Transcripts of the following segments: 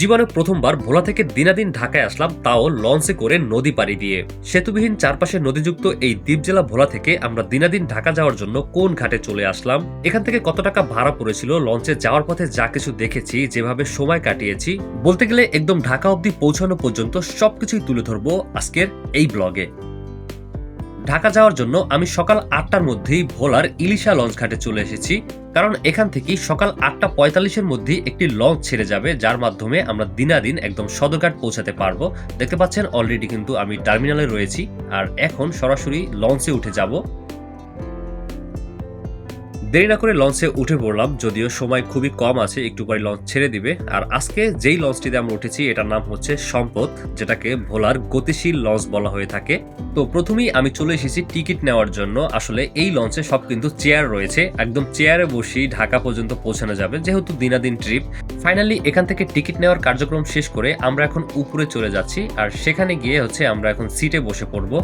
জীবনে প্রথমবার ভোলা থেকে দিনাদিন ঢাকায় আসলাম, তাও লঞ্চে করে নদী পাড়ি দিয়ে। সেতুবিহীন চারপাশে নদীযুক্ত এই দ্বীপ জেলা ভোলা থেকে আমরা দিনাদিন ঢাকা যাওয়ার জন্য কোন ঘাটে চলে আসলাম, এখান থেকে কত টাকা ভাড়া পড়েছিল, লঞ্চে যাওয়ার পথে যা কিছু দেখেছি, যেভাবে সময় কাটিয়েছি, বলতে গেলে একদম ঢাকা অবধি পৌঁছানো পর্যন্ত সবকিছুই তুলে ধরবো আজকের এই ব্লগে। ঢাকা যাওয়ার জন্য আমি সকাল 8টার মধ্যেই ভোলার ইলিশা লঞ্চ ঘাটে চলে এসেছি, কারণ এখান থেকেই সকাল 8টা 45-এর মধ্যেই একটি লঞ্চ ছেড়ে যাবে, যার মাধ্যমে আমরা দিনাদিন একদম সদরঘাট পৌঁছাতে পারবো। দেখতে পাচ্ছেন অলরেডি কিন্তু আমি টার্মিনালে রয়েছি আর এখন সরাসরি লঞ্চে উঠে যাব। দেরি না করে লঞ্চে উঠে পড়লাম, যদিও সময় খুবই কম আছে, একটু পরে লঞ্চ ছেড়ে দিবে। আর আজকে যেই লঞ্চটিতে আমরা উঠেছি এটার নাম হচ্ছে সম্পদ, যেটাকে ভোলার গতিশীল লঞ্চ বলা হয়ে থাকে। তো প্রথমেই আমি চলে এসেছি টিকিট নেওয়ার জন্য। আসলে এই লঞ্চে সব কিন্তু চেয়ার রয়েছে, একদম চেয়ারে বসেই ঢাকা পর্যন্ত পৌঁছানো যাবে, যেহেতু দিনাদিন ট্রিপ। ফাইনালি এখান থেকে টিকিট নেওয়ার কার্যক্রম শেষ করে আমরা এখন উপরে চলে যাচ্ছি, আর সেখানে গিয়ে আমরা এখন সিটে বসে পড়বো।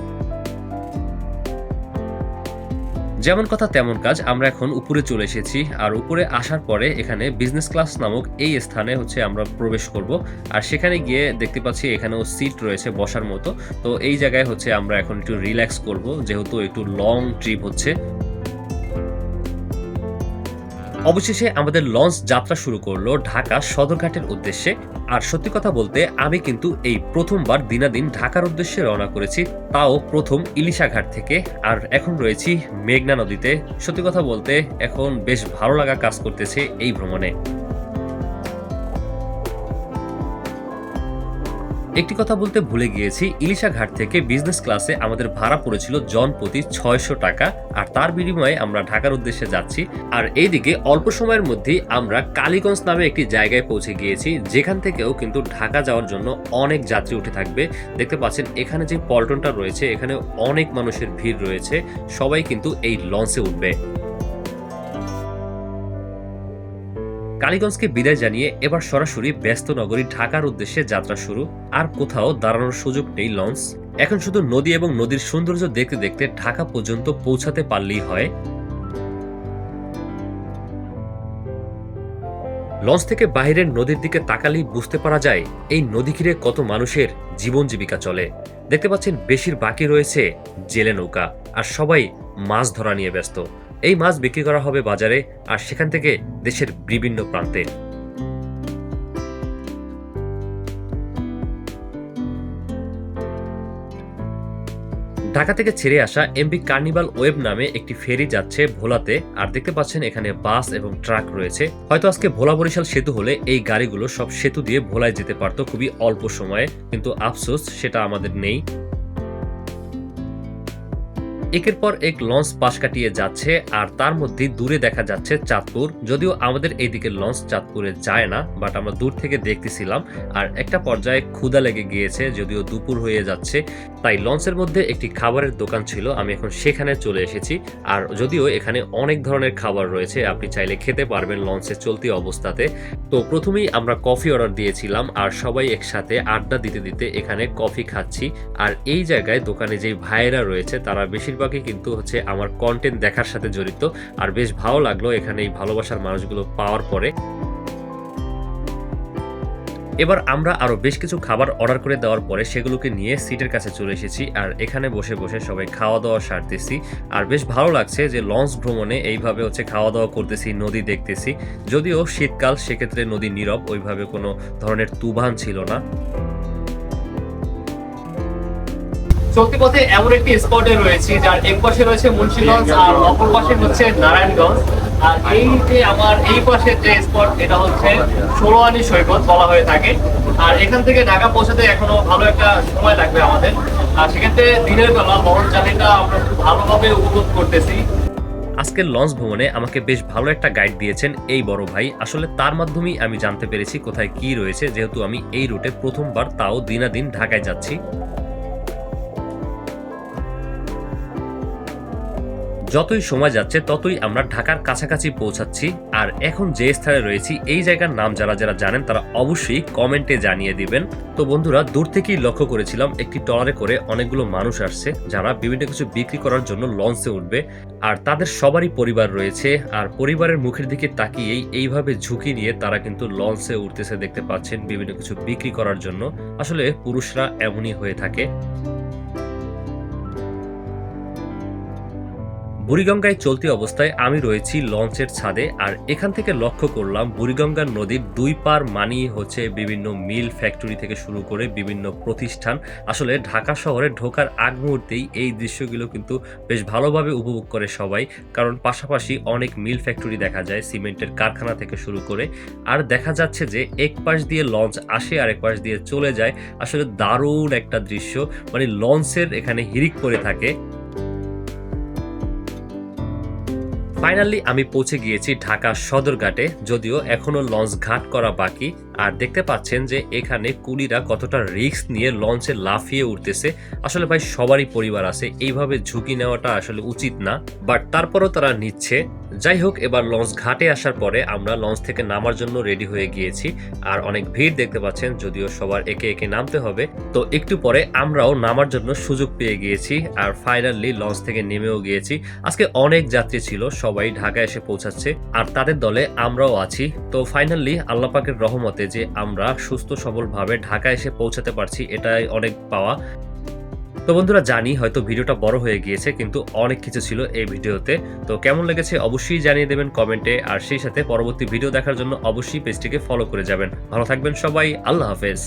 যেমন কথা তেমন কাজ, আমরা এখন উপরে চলে এসেছি। আর উপরে আসার পরে এখানে বিজনেস ক্লাস নামক এই স্থানে আমরা প্রবেশ করব। আর সেখানে গিয়ে দেখতে পাচ্ছি এখানেও সিট রয়েছে বসার মতো। তো এই জায়গায় আমরা এখন একটু রিল্যাক্স করব, যেহেতু একটু লং ট্রিপ হচ্ছে। অবশেষে আমাদের লঞ্চ যাত্রা শুরু করলো ঢাকা সদরঘাটের উদ্দেশ্যে। আর সত্যি কথা বলতে আমি কিন্তু এই প্রথমবার দিনাদিন ঢাকার উদ্দেশ্যে রওনা করেছি, তাও প্রথম ইলিশা ঘাট থেকে। আর এখন রয়েছি মেঘনা নদীতে। সত্যি কথা বলতে এখন বেশ ভালো লাগা কাজ করতেছে এই ভ্রমণে। একটি কথা বলতে ভুলে গিয়েছি, ইলিশা ঘাট থেকে বিজনেস ক্লাসে আমাদের ভাড়া পড়েছিল জনপ্রতি 600 টাকা, আর তার বিনিময়ে আমরা ঢাকার উদ্দেশ্যে যাচ্ছি। আর এইদিকে অল্প সময়ের মধ্যেই আমরা কালীগঞ্জ নামে একটি জায়গায় পৌঁছে গিয়েছি, যেখান থেকেও কিন্তু ঢাকা যাওয়ার জন্য অনেক যাত্রী উঠে থাকবে। দেখতে পাচ্ছেন এখানে যে পল্টনটা রয়েছে, এখানে অনেক মানুষের ভিড় রয়েছে, সবাই কিন্তু এই লঞ্চে উঠবে। কালীগঞ্জকে বিদায় জানিয়ে এবার সরাসরি ব্যস্ত নগরী ঢাকার উদ্দেশ্যে যাত্রা শুরু। আর কোথাও দাঁড়ানোর সুযোগ নেই লঞ্চ, এখন শুধু নদী এবং নদীর সৌন্দর্য দেখতে দেখতে ঢাকা পর্যন্ত পৌঁছাতে পারলেই হয়। লঞ্চ থেকে বাইরের নদীর দিকে তাকালেই বুঝতে পারা যায় এই নদী ঘিরে কত মানুষের জীবন জীবিকা চলে। দেখতে পাচ্ছেন বেশিরভাগই রয়েছে জেলে নৌকা, আর সবাই মাছ ধরা নিয়ে ব্যস্ত। এই মাছ বিক্রি করা হবে বাজারে, আর সেখান থেকে দেশের বিভিন্ন প্রান্তে। ঢাকা থেকে ছেড়ে আসা এমবি কার্নিভাল ওয়েব নামে একটি ফেরি যাচ্ছে ভোলাতে। আর দেখতে পাচ্ছেন এখানে বাস এবং ট্রাক রয়েছে। হয়তো আজকে ভোলা বরিশাল সেতু হলে এই গাড়িগুলো সব সেতু দিয়ে ভোলায় যেতে পারতো খুবই অল্প সময়ে, কিন্তু আফসোস সেটা আমাদের নেই। একের পর এক লঞ্চ পাশ কাটিয়ে যাচ্ছে, আর তার মধ্যে দূরে দেখা যাচ্ছে চাঁদপুর। যদিও আমাদের এইদিকে লঞ্চ চাঁদপুরে যায় না, বাট আমরা দূর থেকে দেখতেছিলাম। আর একটা পর্যায়ে ক্ষুধা লেগে গিয়েছে, যদিও দুপুর হয়ে যাচ্ছে, তাই লঞ্চের মধ্যে একটি খাবারের দোকান ছিল, আমি এখন সেখানে চলে এসেছি। আর যদিও এখানে অনেক ধরনের খাবার রয়েছে, আপনি চাইলে খেতে পারবেন লঞ্চে চলতি অবস্থাতে। তো প্রথমেই আমরা কফি অর্ডার দিয়েছিলাম, আর সবাই একসাথে আড্ডা দিতে দিতে এখানে কফি খাচ্ছি। আর এই জায়গায় দোকানে যে ভাইয়েরা রয়েছে তারা বেশিরভাগই কিন্তু আমার কন্টেন্ট দেখার সাথে জড়িত। আর বেশ ভালো লাগলো এখানে এই ভালোবাসার মানুষগুলো পাওয়ার পরে। এবার আমরা আরো বেশ কিছু খাবার অর্ডার করে দেওয়ার পরে সেগুলোকে নিয়ে সিটের কাছে চলে এসেছি, আর এখানে বসে বসে সবাই খাওয়া দাওয়া সারতেছি। আর বেশ ভালো লাগছে যে লঞ্চ ভ্রমণে এইভাবে খাওয়া দাওয়া করতেছি, নদী দেখতেছি। যদিও শীতকাল, সেক্ষেত্রে নদী নীরব, ওইভাবে কোনো ধরনের তুফান ছিল না। চলতি পথে এমন একটি স্পটে রয়েছে যার এক পাশে রয়েছে মুন্সিগঞ্জ আর অপর পাশে হচ্ছে নারায়ণগঞ্জ। আর এই যে আমার এই পাশে যে স্পট, এটা হচ্ছে ষোলোয়ানি সৈকত বলা হয়ে থাকে। আর এখান থেকে ঢাকা পৌঁছাতে এখনো ভালো একটা সময় লাগবে আমাদের। আর সেক্ষেত্রে দিনের বেলা লঞ্চ জার্নিটা আমরা খুব ভালোভাবে উপভোগ করতেছি। আজকের লঞ্চ ভ্রমণে আমাকে বেশ ভালো একটা গাইড দিয়েছেন এই বড় ভাই। আসলে তার মাধ্যমেই আমি জানতে পেরেছি কোথায় কি রয়েছে, যেহেতু আমি এই রুটে প্রথমবার, তাও দিনাদিন ঢাকায় যাচ্ছি। যতই সময় যাচ্ছে ততই আমরা ঢাকার কাছাকাছি পৌঁছাচ্ছি। আর এখন যে স্থানে রয়েছি এই জায়গার নাম যারা যারা জানেন তারা অবশ্যই কমেন্টে জানিয়ে দিবেন। তো বন্ধুরা, দূর থেকেই লক্ষ্য করেছিলাম একটি ট্রলারে করে অনেকগুলো মানুষ আসছে যারা বিভিন্ন কিছু বিক্রি করার জন্য লঞ্চে উঠবে। আর তাদের সবারই পরিবার রয়েছে, আর পরিবারের মুখের দিকে তাকিয়েই এইভাবে ঝুঁকি নিয়ে তারা কিন্তু লঞ্চে উঠতেছে, দেখতে পাচ্ছেন, বিভিন্ন কিছু বিক্রি করার জন্য। আসলে পুরুষরা এমনই হয়ে থাকে। বুড়িগঙ্গায় চলতি অবস্থায় আমি রয়েছি লঞ্চের ছাদে, আর এখান থেকে লক্ষ্য করলাম বুড়িগঙ্গার নদীর দুই পার মানেই হচ্ছে বিভিন্ন মিল ফ্যাক্টরি থেকে শুরু করে বিভিন্ন প্রতিষ্ঠান। আসলে ঢাকা শহরে ঢোকার আগ মুহূর্তেই এই দৃশ্যগুলো কিন্তু বেশ ভালোভাবে উপভোগ করে সবাই, কারণ পাশাপাশি অনেক মিল ফ্যাক্টরি দেখা যায়, সিমেন্টের কারখানা থেকে শুরু করে। আর দেখা যাচ্ছে যে এক পাশ দিয়ে লঞ্চ আসে আর এক পাশ দিয়ে চলে যায়। আসলে দারুণ একটা দৃশ্য, মানে লঞ্চের এখানে হিড়িক পড়ে থাকে। ফাইনালি আমি পৌঁছে গিয়েছি ঢাকা সদরঘাটে, যদিও এখনো লঞ্চ ঘাট করা বাকি। আর দেখতে পাচ্ছেন যে এখানে কুলিরা কতটা রিস্ক নিয়ে লঞ্চে লাফিয়ে উঠতেছে। আসলে ভাই সবারই পরিবার আছে, এইভাবে ঝুঁকি নেওয়াটা আসলে উচিত না, বাট তারপরও তারা নিচ্ছে। যাই হোক, এবার লঞ্চ ঘাটে আসার পরে আমরা লঞ্চ থেকে নামার জন্য রেডি হয়ে গিয়েছি। আর অনেক ভিড় দেখতে পাচ্ছেন, যদিও সবার একে একে নামতে হবে। তো একটু পরে আমরাও নামার জন্য সুযোগ পেয়ে গিয়েছি, আর ফাইনালি লঞ্চ থেকে নেমেও গিয়েছি। আজকে অনেক যাত্রী ছিল, সবাই ঢাকায় এসে পৌঁছাচ্ছে, আর তাদের দলে আমরাও আছি। তো ফাইনালি আল্লাহ পাকের রহমতে যে আমরা সুস্থ সবলভাবে ঢাকায় এসে পৌঁছাতে পারছি, এটাই অনেক পাওয়া। তো বন্ধুরা, জানি হয়তো ভিডিওটা বড় হয়ে গিয়েছে, কিন্তু অনেক কিছু ছিল এই ভিডিওতে। তো কেমন লেগেছে অবশ্যই জানিয়ে দেবেন কমেন্টে, আর সেই সাথে পরবর্তী ভিডিও দেখার জন্য অবশ্যই পেজটিকে ফলো করে যাবেন। ভালো থাকবেন সবাই, আল্লাহ হাফেজ।